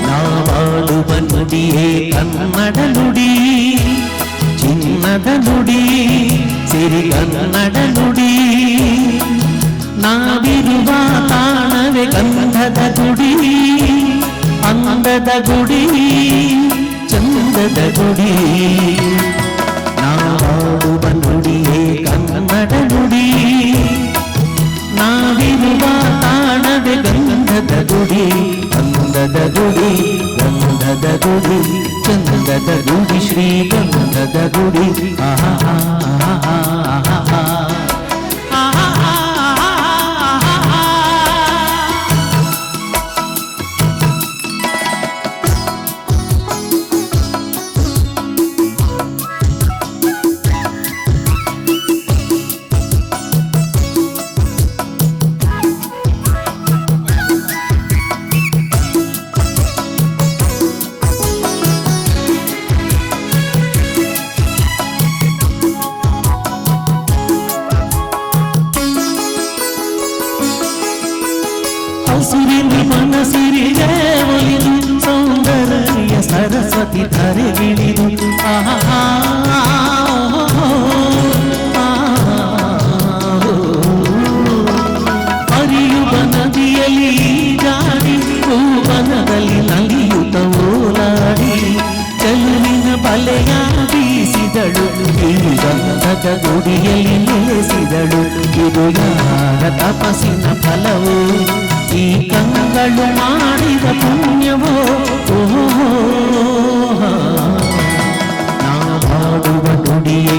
ನಾವಾಡುವ ನುಡಿಯೇ ಕನ್ನಡ ನುಡಿ, ಚಿನ್ನದ ನುಡಿ, ಸಿರಿ ಕನ್ನಡ ನುಡಿ. ನಾವಿರುವ ತಾಣವೇ ಗಂಧದ ಗುಡಿ, ಅಂದದ ಗುಡಿ, ಚಂದದ ಗುಡಿ. ನಾವಾಡುವ ನುಡಿಯೇ ಕನ್ನಡ ನುಡಿ, ನಾವಿರುವ ತಾಣವೇ ಗಂಧದ ಗುಡಿ, ಅಂದದ ಗುಡಿ, ಗಂಧದ ಗುಡಿ, ಚಂದದ ಗುಡಿ, ಶ್ರೀಗಂಧದ ಗುಡಿ. ಹಸಿರಿನ ಮನಸಿರಿಗೆ ಒಲಿದು ಸೌಂದರ್ಯ ಸರಸ್ವತಿ ಧರೆಗಿಳಿದು ಹರಿಯುವ ನದಿಯಲ್ಲಿ ಜಾಡಿ ಭೂವನದಲ್ಲಿ ನಲಿಯುತ್ತ ಓಲಾಡಿ ಚೆಲುವಿನ ಬಲೆಯ ಬೀಸಿದಳು, ಗಂಧದ ಗುಡಿಯಲ್ಲಿ ನೆಲೆಸಿದಳು. ಇದು ಯಾರ ತಪಸ್ಸಿನ ಫಲವೋ, ಈ ಕಂಗಳು ಮಾಡಿದ ಪುಣ್ಯವೋ. ನಾವಾಡುವ ನುಡಿಯೇ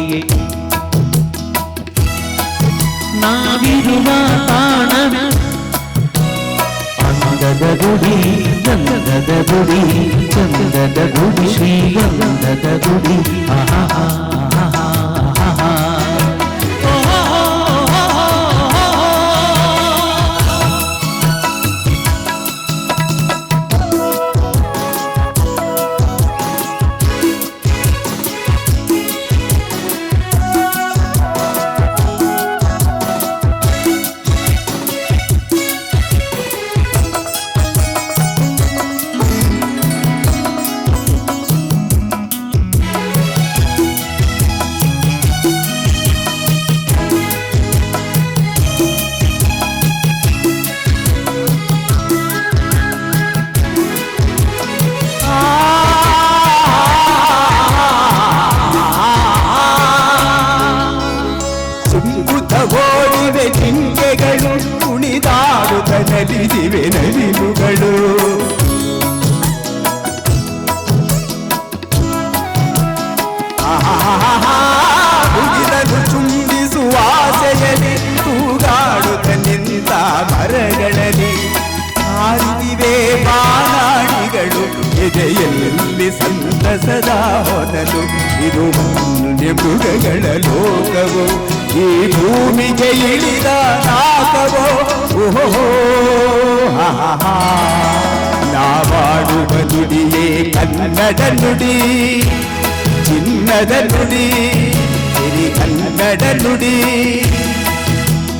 ನಾವಿರುವ ತಾಣವ ಅಂದದ ಗುಡಿ, ಗಂಧದ ಗುಡಿ, ಚಂದದ ಗುಡಿ, ಶ್ರೀಗಂಧದ ಗುಡಿ. ಓಡಿವೆ ಜಿಂಕೆಗಳು, ಕುಣಿದಾಡುತ್ತ ನಲಿದಿವೆ ನವಿಲುಗಳು. ಮುಗಿದನು ಚುಂಬಿಸುವ ಆಸೆಯಲ್ಲಿ ತೂಗಾಡುತ್ತ ನಿಂತ ಮರಗಳಲ್ಲಿ ಹಾರಿದಿವೆ ಬಾನಾಡಿಗಳು, ಎದೆಯಲ್ಲಿ ಸಂತಸದ ಹೊನಲು. ಇದು ವನ್ಯ ಮೃಗಗಳ ಲೋಕವು, ಈ ಭೂಮಿಗೆ ಇಳಿದ ನಾಕವೋ. ಓಹೋ ನಾವಾಡುವ ನುಡಿಯೇ ಕನ್ನಡ ನುಡಿ, ಚಿನ್ನದ ನುಡಿ, ಸಿರಿ ಕನ್ನಡ ನುಡಿ.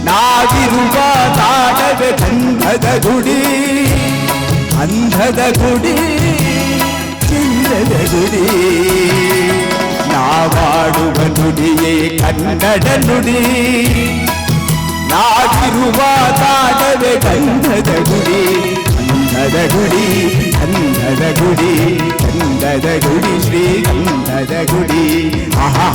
ನಾವಿರುವ ತಾಣವೇ ಗಂಧದ ಗುಡಿ, ಅಂಧದ ಗುಡಿ, ಚಂದದ ಗುಡಿ. ನಾವಾಡುವ ನುಡಿಯೇ ಕನ್ನಡ ನುಡಿ, ನಾವಿರುವ ತಾಣವೇ ಗಂಧದ ಗುಡಿ, ಅಂಧದ ಗುಡಿ, ಗಂಧದ ಗುಡಿ, ಗಂಧದ ಗುಡಿ, ಶ್ರೀಗಂಧದ ಗುಡಿ. ಆಹಾ